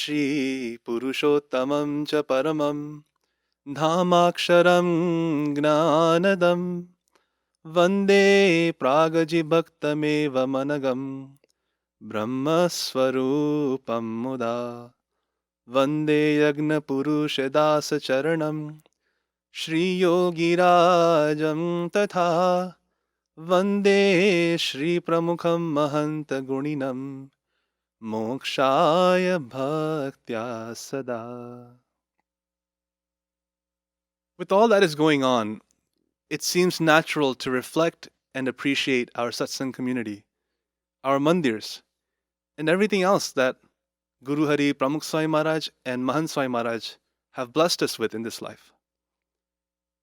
Shri Purushottamam cha Paramam Dhamaksharam Gnanadam Vande Pragaji Bhaktameva Managam Brahmaswarupam Muda Vande Yagna Purushadasa Charanam Shri Yogirajam Tatha Vande Shri Pramukham Mahanta Guninam Mokshaya Bhaktya Sada. With all that is going on, it seems natural to reflect and appreciate our satsang community, our mandirs, and everything else that Guru Hari, Pramukh Swami Maharaj, and Mahant Swami Maharaj have blessed us with in this life.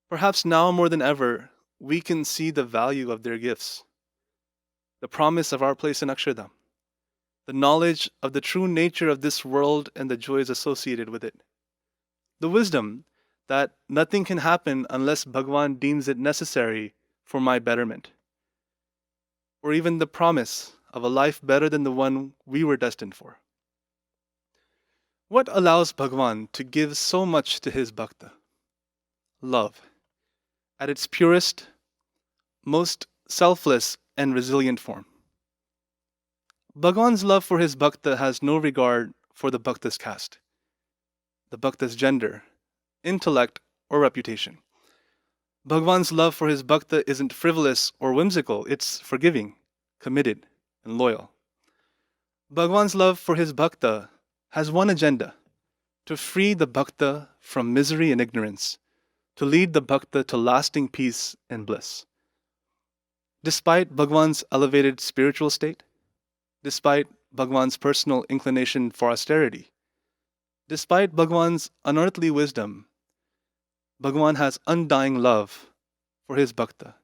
Perhaps now more than ever, we can see the value of their gifts, the promise of our place in Akshardham, the knowledge of the true nature of this world and the joys associated with it, the wisdom that nothing can happen unless Bhagwan deems it necessary for my betterment, or even the promise of a life better than the one we were destined for. What allows Bhagwan to give so much to his bhakta? Love, at its purest, most selfless and resilient form. Bhagwan's love for his bhakta has no regard for the bhakta's caste, the bhakta's gender, intellect, or reputation. Bhagwan's love for his bhakta isn't frivolous or whimsical, it's forgiving, committed, and loyal. Bhagwan's love for his bhakta has one agenda: to free the bhakta from misery and ignorance, to lead the bhakta to lasting peace and bliss. Despite Bhagwan's elevated spiritual state, despite Bhagwan's personal inclination for austerity, despite Bhagwan's unearthly wisdom, Bhagwan has undying love for his bhakta,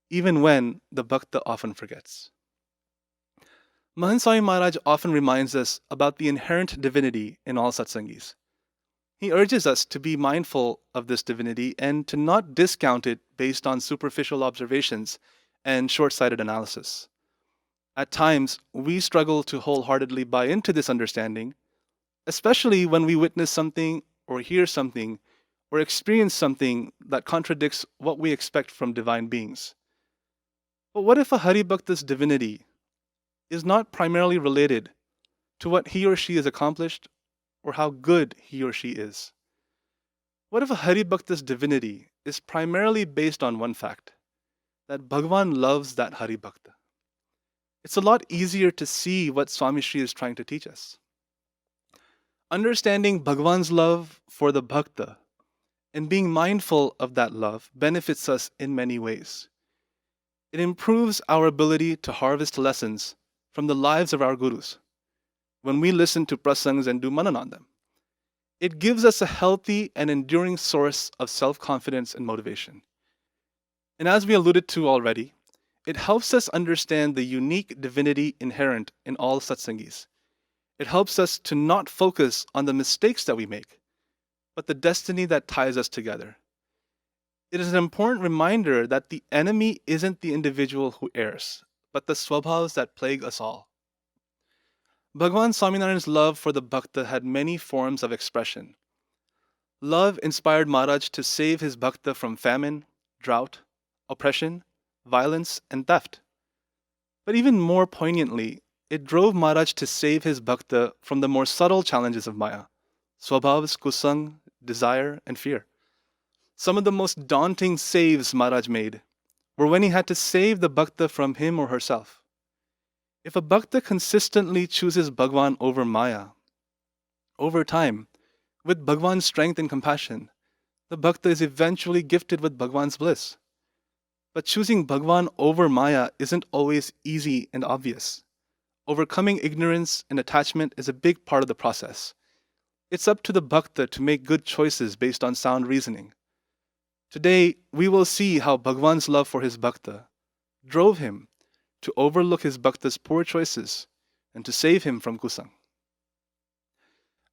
even when the bhakta often forgets. Mahant Swami Maharaj often reminds us about the inherent divinity in all satsangis. He urges us to be mindful of this divinity and to not discount it based on superficial observations and short-sighted analysis. At times, we struggle to wholeheartedly buy into this understanding, especially when we witness something or hear something or experience something that contradicts what we expect from divine beings. But what if a Hari Bhakta's divinity is not primarily related to what he or she has accomplished or how good he or she is? What if a Hari Bhakta's divinity is primarily based on one fact, that Bhagwan loves that Hari Bhakta? It's a lot easier to see what Swami Shri is trying to teach us. Understanding Bhagwan's love for the Bhakta and being mindful of that love benefits us in many ways. It improves our ability to harvest lessons from the lives of our gurus when we listen to prasangs and do manan on them. It gives us a healthy and enduring source of self-confidence and motivation. And as we alluded to already, it helps us understand the unique divinity inherent in all satsangis. It helps us to not focus on the mistakes that we make, but the destiny that ties us together. It is an important reminder that the enemy isn't the individual who errs, but the swabhavas that plague us all. Bhagwan Swaminarayan's love for the bhakta had many forms of expression. Love inspired Maharaj to save his bhakta from famine, drought, oppression, violence, and theft. But even more poignantly, it drove Maharaj to save his bhakta from the more subtle challenges of Maya, swabhavas, kusang, desire, and fear. Some of the most daunting saves Maharaj made were when he had to save the bhakta from him or herself. If a bhakta consistently chooses Bhagwan over Maya, over time, with Bhagwan's strength and compassion, the bhakta is eventually gifted with Bhagwan's bliss. But choosing Bhagwan over Maya isn't always easy and obvious. Overcoming ignorance and attachment is a big part of the process. It's up to the bhakta to make good choices based on sound reasoning. Today, we will see how Bhagwan's love for his bhakta drove him to overlook his bhakta's poor choices and to save him from Kusang.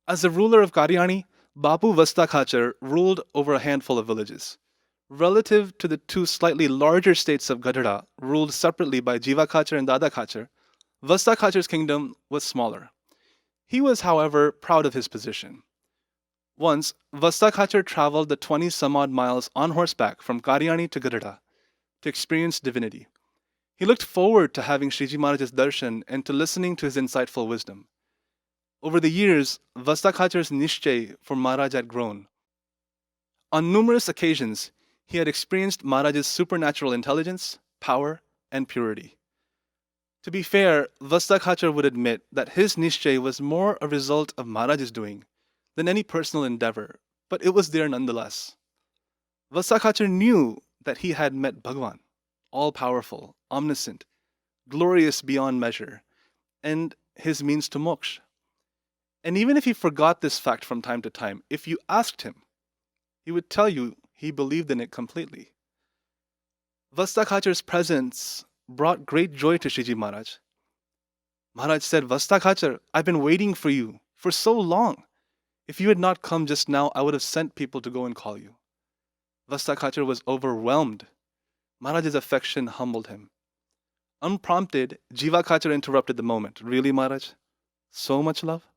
As the ruler of Kariyani, Bapu Vasta Khachar ruled over a handful of villages. Relative to the two slightly larger states of Gadhara, ruled separately by Jiva Khachar and Dada Khachar, Vasta Khachar's kingdom was smaller. He was, however, proud of his position. Once, Vasta Khachar traveled the 20 some odd miles on horseback from Kariyani to Gadada to experience divinity. He looked forward to having Shriji Maharaj's darshan and to listening to his insightful wisdom. Over the years, Vasta Khachar's nishchay for Maharaj had grown. On numerous occasions, he had experienced Maharaj's supernatural intelligence, power, and purity. To be fair, Vasta Khachar would admit that his nishchay was more a result of Maharaj's doing than any personal endeavor, but it was there nonetheless. Vasta Khachar knew that he had met Bhagwan, all-powerful, omniscient, glorious beyond measure, and his means to moksha. And even if he forgot this fact from time to time, if you asked him, he would tell you he believed in it completely. Vasta Khachar's presence brought great joy to Shriji Maharaj. Maharaj said, Vasta Khachar, I've been waiting for you for so long. If you had not come just now, I would have sent people to go and call you. Vasta Khachar was overwhelmed. Maharaj's affection humbled him. Unprompted, Jiva Khachar interrupted the moment. Really, Maharaj? So much love?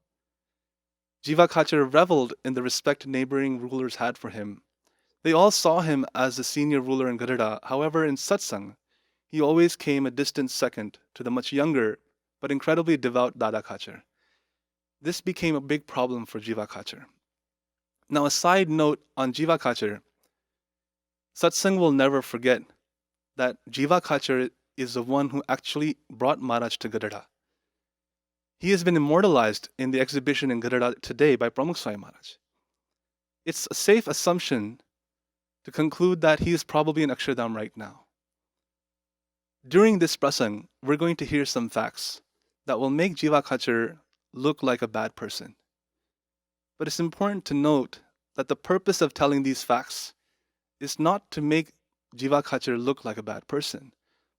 Jiva Khachar reveled in the respect neighboring rulers had for him. They all saw him as the senior ruler in Gadada. However, in Satsang, he always came a distant second to the much younger but incredibly devout Dada Khachar. This became a big problem for Jiva Khachar. Now, a side note on Jiva Khachar, Satsang will never forget that Jiva Khachar is the one who actually brought Maharaj to Gadada. He has been immortalized in the exhibition in Gadada today by Pramukh Swami Maharaj. It's a safe assumption to conclude that he is probably in Akshardham right now. During this prasang, we're going to hear some facts that will make Jiva Khachar look like a bad person. But it's important to note that the purpose of telling these facts is not to make Jiva Khachar look like a bad person,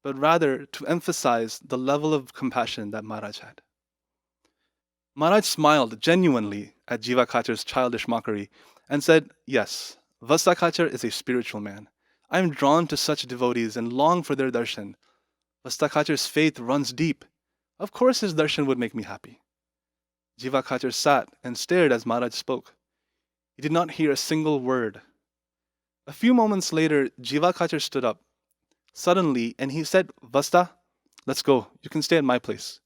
but rather to emphasize the level of compassion that Maharaj had. Maharaj smiled genuinely at Jiva Khachar's childish mockery and said, yes, Vasta Khachar is a spiritual man. I am drawn to such devotees and long for their darshan. Vasta Khachar's faith runs deep. Of course his darshan would make me happy. Jiva Khachar sat and stared as Maharaj spoke. He did not hear a single word. A few moments later, Jiva Khachar stood up suddenly and he said, Vasta, let's go. You can stay at my place.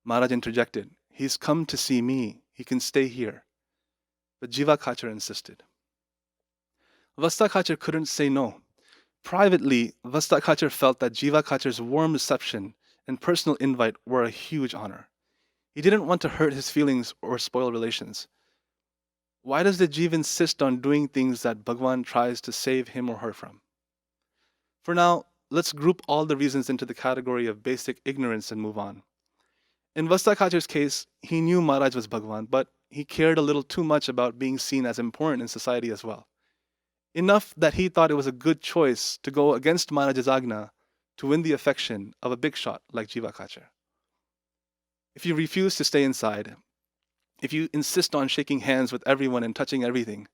Maharaj interjected. He's come to see me. He can stay here. But Jiva Khachar insisted. Vasta Khachar couldn't say no. Privately, Vasta Khachar felt that Jiva Khachar's warm reception and personal invite were a huge honor. He didn't want to hurt his feelings or spoil relations. Why does the Jiva insist on doing things that Bhagwan tries to save him or her from? For now, let's group all the reasons into the category of basic ignorance and move on. In Vasta Khachar's case, he knew Maharaj was Bhagwan, but he cared a little too much about being seen as important in society as well. Enough that he thought it was a good choice to go against Maharaj's Agna to win the affection of a big shot like Jiva Khachar. If you refuse to stay inside, if you insist on shaking hands with everyone and touching everything,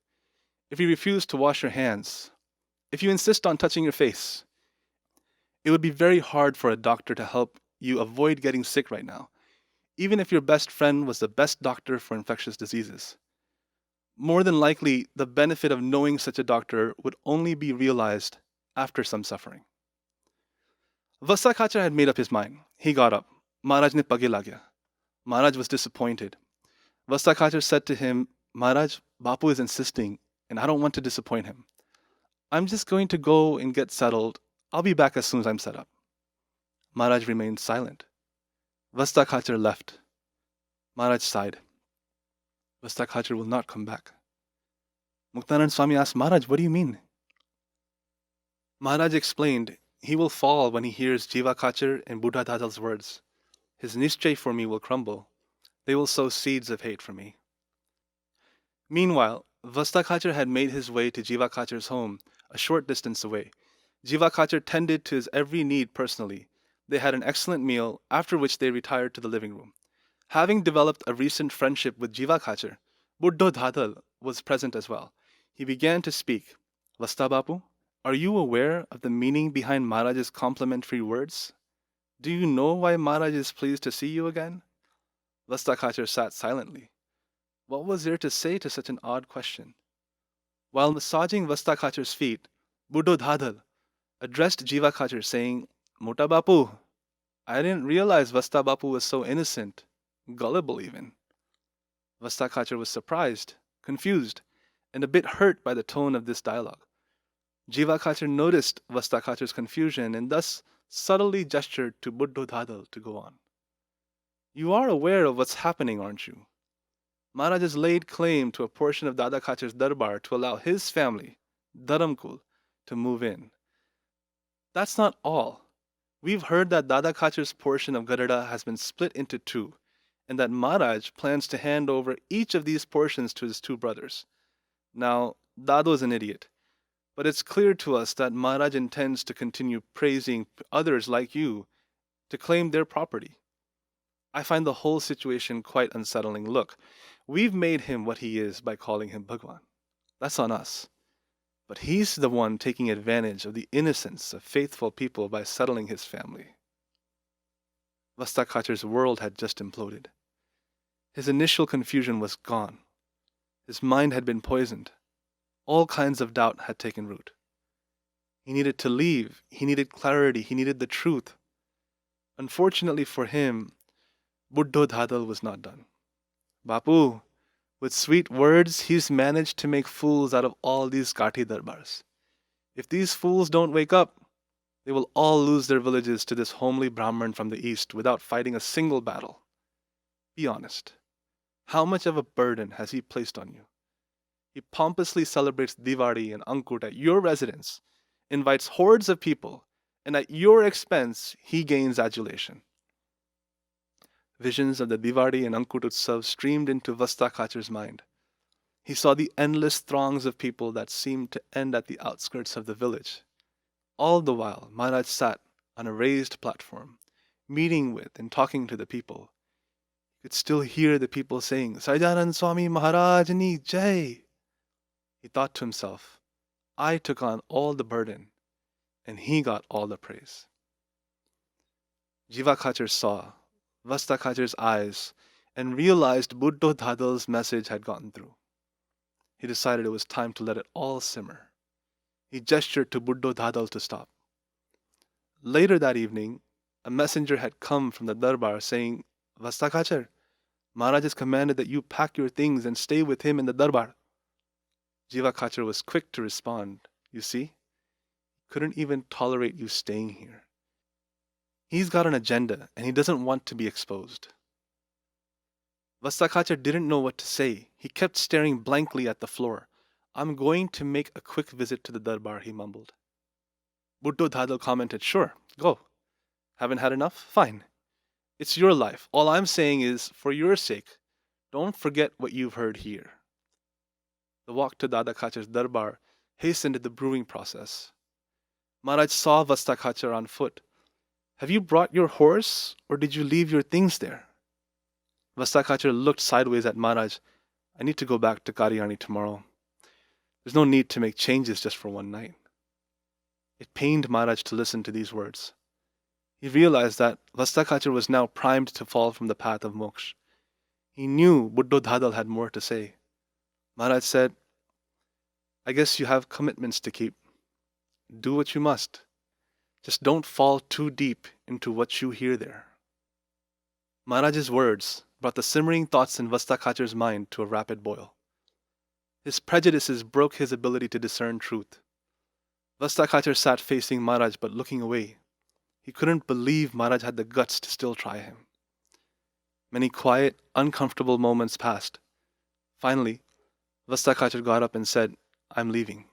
if you refuse to wash your hands, if you insist on touching your face, it would be very hard for a doctor to help you avoid getting sick right now, even if your best friend was the best doctor for infectious diseases. More than likely, the benefit of knowing such a doctor would only be realized after some suffering. Vasta Khachar had made up his mind. He got up. Maharaj ne page lagya. Maharaj was disappointed. Vasta Khachar said to him, Maharaj, Bapu is insisting, and I don't want to disappoint him. I'm just going to go and get settled. I'll be back as soon as I'm set up. Maharaj remained silent. Vasta Khachar left. Maharaj sighed. Vasta Khachar will not come back. Muktanand Swami asked, Maharaj, what do you mean? Maharaj explained, he will fall when he hears Jiva Khachar and Buddha Dadal's words. His nischay for me will crumble. They will sow seeds of hate for me. Meanwhile, Vasta Khachar had made his way to Jiva Khachar's home, a short distance away. Jiva Khachar tended to his every need personally. They had an excellent meal, after which they retired to the living room. Having developed a recent friendship with Jiva Khachar, Buddha Dadal was present as well. He began to speak. Vasta Bapu, are you aware of the meaning behind Maharaj's complimentary words? Do you know why Maharaj is pleased to see you again? Vasta Khachar sat silently. What was there to say to such an odd question? While massaging Vasta Khachar's feet, Buddho Dhadal addressed Jiva Khachar saying, Mota Bapu, I didn't realize Vasta Bapu was so innocent, gullible even. Vasta Khachar was surprised, confused, and a bit hurt by the tone of this dialogue. Jiva Khachar noticed Vasta Khachar's confusion and thus subtly gestured to Buddho Dhadal to go on. You are aware of what's happening, aren't you? Maharaj has laid claim to a portion of Dada Khachar's darbar to allow his family, Dharamkul, to move in. That's not all. We've heard that Dada Khachar's portion of Gadada has been split into two, and that Maharaj plans to hand over each of these portions to his two brothers. Now, Dado is an idiot, but it's clear to us that Maharaj intends to continue praising others like you to claim their property. I find the whole situation quite unsettling. Look, we've made him what he is by calling him Bhagwan. That's on us. But he's the one taking advantage of the innocence of faithful people by settling his family. Vasta Khachar's world had just imploded. His initial confusion was gone. His mind had been poisoned. All kinds of doubt had taken root. He needed to leave. He needed clarity. He needed the truth. Unfortunately for him, Buddho Dhadal was not done. Bapu, with sweet words, he's managed to make fools out of all these Kathi darbars. If these fools don't wake up, they will all lose their villages to this homely Brahmin from the east without fighting a single battle. Be honest. How much of a burden has he placed on you? He pompously celebrates Diwali and Ankut at your residence, invites hordes of people, and at your expense, he gains adulation. Visions of the Diwali and Ankut Utsav streamed into Vasta Khachar's mind. He saw the endless throngs of people that seemed to end at the outskirts of the village. All the while, Maharaj sat on a raised platform, meeting with and talking to the people. He could still hear the people saying, Sahajanand Swami Maharaj Ni Jai. He thought to himself, I took on all the burden, and he got all the praise. Jiva Khachar saw Vasta Khachar's eyes and realized Buddho Dhadal's message had gotten through. He decided it was time to let it all simmer. He gestured to Buddho Dhadal to stop. Later that evening, a messenger had come from the darbar saying, Vasta Khachar, Maharaj has commanded that you pack your things and stay with him in the darbar. Jiva Khachar was quick to respond. You see, he couldn't even tolerate you staying here. He's got an agenda and he doesn't want to be exposed. Vasta Khachar didn't know what to say. He kept staring blankly at the floor. I'm going to make a quick visit to the darbar, he mumbled. Buddho Dhadal commented, Sure, go. Haven't had enough? Fine. It's your life. All I'm saying is, for your sake, don't forget what you've heard here. The walk to Dada Khachar's darbar hastened the brewing process. Maharaj saw Vasta Khachar on foot. Have you brought your horse, or did you leave your things there? Vasta Khachar looked sideways at Maharaj. I need to go back to Kariyani tomorrow. There's no need to make changes just for one night. It pained Maharaj to listen to these words. He realized that Vasta Khachar was now primed to fall from the path of moksha. He knew Buddho Dhadal had more to say. Maharaj said, I guess you have commitments to keep. Do what you must. Just don't fall too deep into what you hear there. Maharaj's words brought the simmering thoughts in Vasta Khachar's mind to a rapid boil. His prejudices broke his ability to discern truth. Vasta Khachar sat facing Maharaj but looking away. He couldn't believe Maharaj had the guts to still try him. Many quiet, uncomfortable moments passed. Finally, Vasta Khachar got up and said, I'm leaving.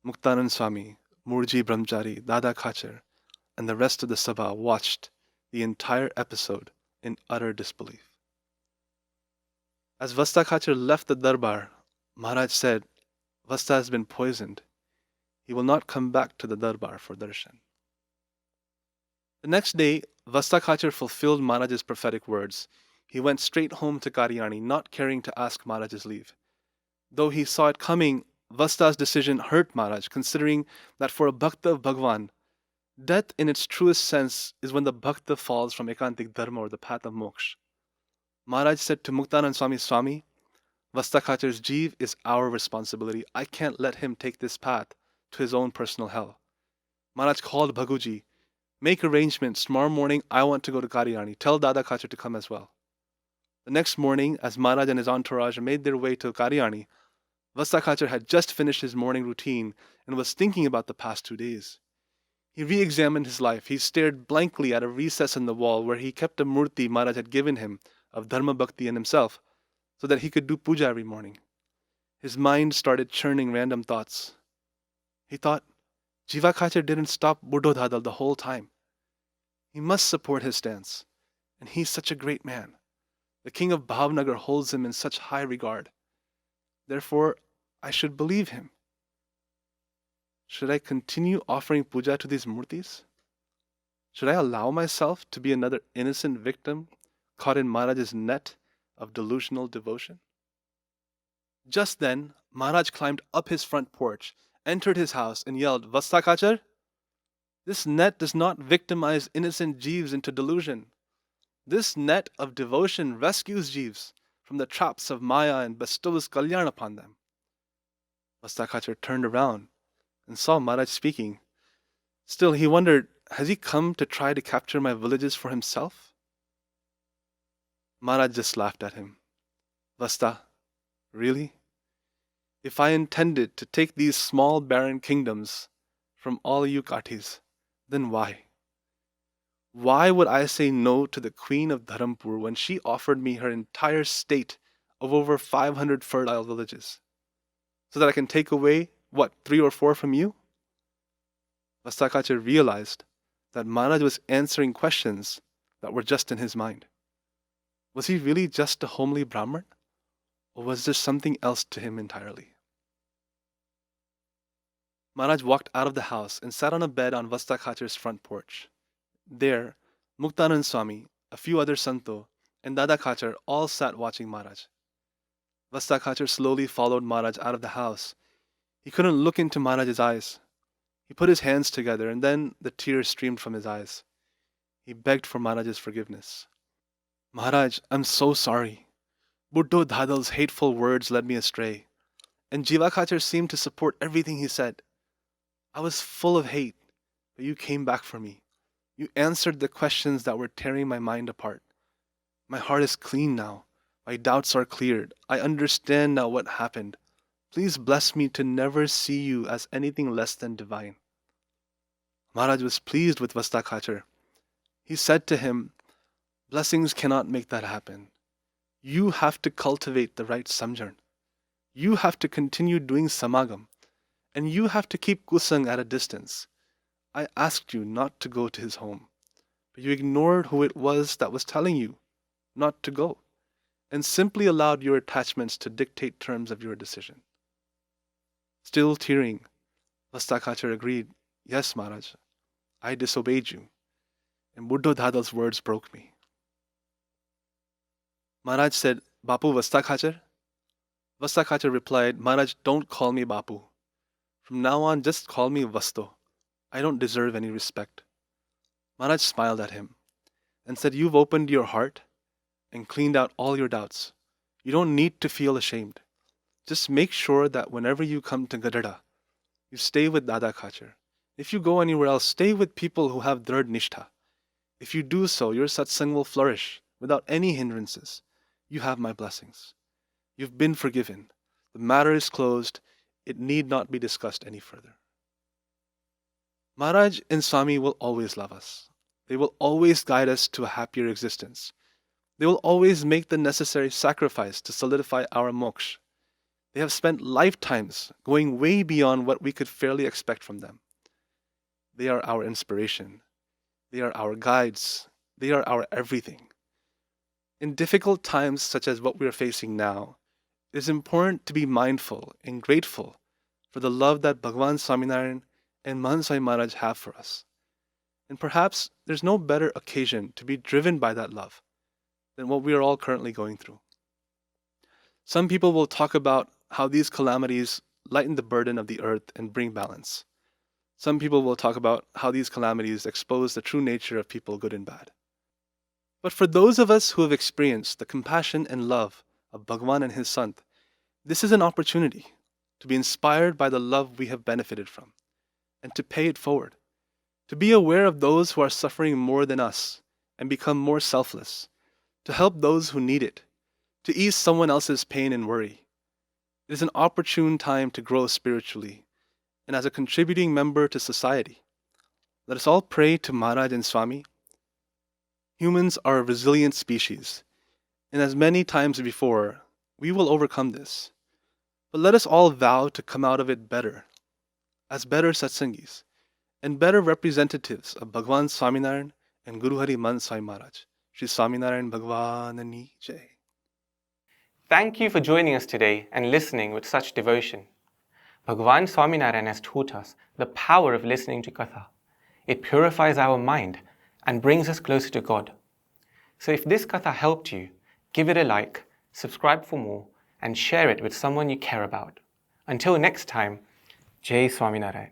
Muktanand Swami, Murji Brahmachari, Dada Khachar, and the rest of the Sabha watched the entire episode in utter disbelief. As Vasta Khachar left the darbar, Maharaj said, Vasta has been poisoned. He will not come back to the darbar for darshan. The next day, Vasta Khachar fulfilled Maharaj's prophetic words. He went straight home to Kariyani, not caring to ask Maharaj's leave. Though he saw it coming, Vasta's decision hurt Maharaj, considering that for a bhakta of Bhagwan, death in its truest sense is when the bhakta falls from ekantik dharma or the path of moksha. Maharaj said to Muktanand Swami, Swami, Vasta Khachar's Jiva is our responsibility. I can't let him take this path to his own personal hell. Maharaj called Bhaguji, make arrangements. Tomorrow morning, I want to go to Kariyani. Tell Dada Khachar to come as well. The next morning, as Maharaj and his entourage made their way to Kariyani, Vasta Khachar had just finished his morning routine and was thinking about the past 2 days. He re-examined his life. He stared blankly at a recess in the wall where he kept a murti Maharaj had given him of Dharma Bhakti and himself, so that he could do puja every morning. His mind started churning random thoughts. He thought, Jiva Khachar didn't stop Buddho Dhadal the whole time. He must support his stance, and he's such a great man. The king of Bhavnagar holds him in such high regard. Therefore, I should believe him. Should I continue offering puja to these murtis? Should I allow myself to be another innocent victim caught in Maharaj's net of delusional devotion? Just then, Maharaj climbed up his front porch, entered his house, and yelled, Vasta Khachar, this net does not victimize innocent jeeves into delusion. This net of devotion rescues jeeves from the traps of Maya and bestows kalyan upon them. Vasta Khachar turned around and saw Maharaj speaking. Still, he wondered, has he come to try to capture my villages for himself? Maharaj just laughed at him. Vasta, really? If I intended to take these small barren kingdoms from all you Kathis, then why? Why would I say no to the queen of Dharampur when she offered me her entire state of over 500 fertile villages? So that I can take away, 3 or 4 from you? Vasta Khachar realized that Maharaj was answering questions that were just in his mind. Was he really just a homely Brahmin? Or was there something else to him entirely? Maharaj walked out of the house and sat on a bed on Vasta Khachar's front porch. There, Muktanand Swami, a few other Santo, and Dada Khachar all sat watching Maharaj. Vasta Khachar slowly followed Maharaj out of the house. He couldn't look into Maharaj's eyes. He put his hands together and then the tears streamed from his eyes. He begged for Maharaj's forgiveness. Maharaj, I'm so sorry. Buddho Dhadal's hateful words led me astray, and Jiva Khachar seemed to support everything he said. I was full of hate, but you came back for me. You answered the questions that were tearing my mind apart. My heart is clean now. My doubts are cleared. I understand now what happened. Please bless me to never see you as anything less than divine. Maharaj was pleased with Vasta Khachar. He said to him, blessings cannot make that happen. You have to cultivate the right samjan. You have to continue doing samagam. And you have to keep Kusang at a distance. I asked you not to go to his home, but you ignored who it was that was telling you not to go, and simply allowed your attachments to dictate terms of your decision. Still tearing, Vasta Khachar agreed, yes, Maharaj, I disobeyed you, and Buddho Dhadal's words broke me. Maharaj said, Bapu Vasta Khachar? Vasta Khachar replied, Maharaj, don't call me Bapu. From now on, just call me Vasto. I don't deserve any respect. Maharaj smiled at him and said, you've opened your heart and cleaned out all your doubts. You don't need to feel ashamed. Just make sure that whenever you come to Gadada, you stay with Dada Khachar. If you go anywhere else, stay with people who have Dhrad Nishtha. If you do so, your satsang will flourish without any hindrances. You have my blessings. You've been forgiven. The matter is closed. It need not be discussed any further. Maharaj and Swami will always love us. They will always guide us to a happier existence. They will always make the necessary sacrifice to solidify our moksha. They have spent lifetimes going way beyond what we could fairly expect from them. They are our inspiration. They are our guides. They are our everything. In difficult times such as what we are facing now, it is important to be mindful and grateful for the love that Bhagwan Swaminarayan and Mahant Swami Maharaj have for us. And perhaps there's no better occasion to be driven by that love than what we are all currently going through. Some people will talk about how these calamities lighten the burden of the earth and bring balance. Some people will talk about how these calamities expose the true nature of people, good and bad. But for those of us who have experienced the compassion and love of Bhagwan and his Sant, this is an opportunity to be inspired by the love we have benefited from, and to pay it forward, to be aware of those who are suffering more than us and become more selfless, to help those who need it, to ease someone else's pain and worry. It is an opportune time to grow spiritually and as a contributing member to society. Let us all pray to Maharaj and Swami. Humans are a resilient species, and as many times before, we will overcome this. But let us all vow to come out of it better, as better satsangis, and better representatives of Bhagwan Swaminarayan and Guru Hari Man Swami Maharaj. Shri Swaminarayan Bhagwanani Jai. Thank you for joining us today and listening with such devotion. Bhagwan Swaminarayan has taught us the power of listening to Katha. It purifies our mind and brings us closer to God. So if this Katha helped you, give it a like, subscribe for more, and share it with someone you care about. Until next time, Jai Swaminarayan.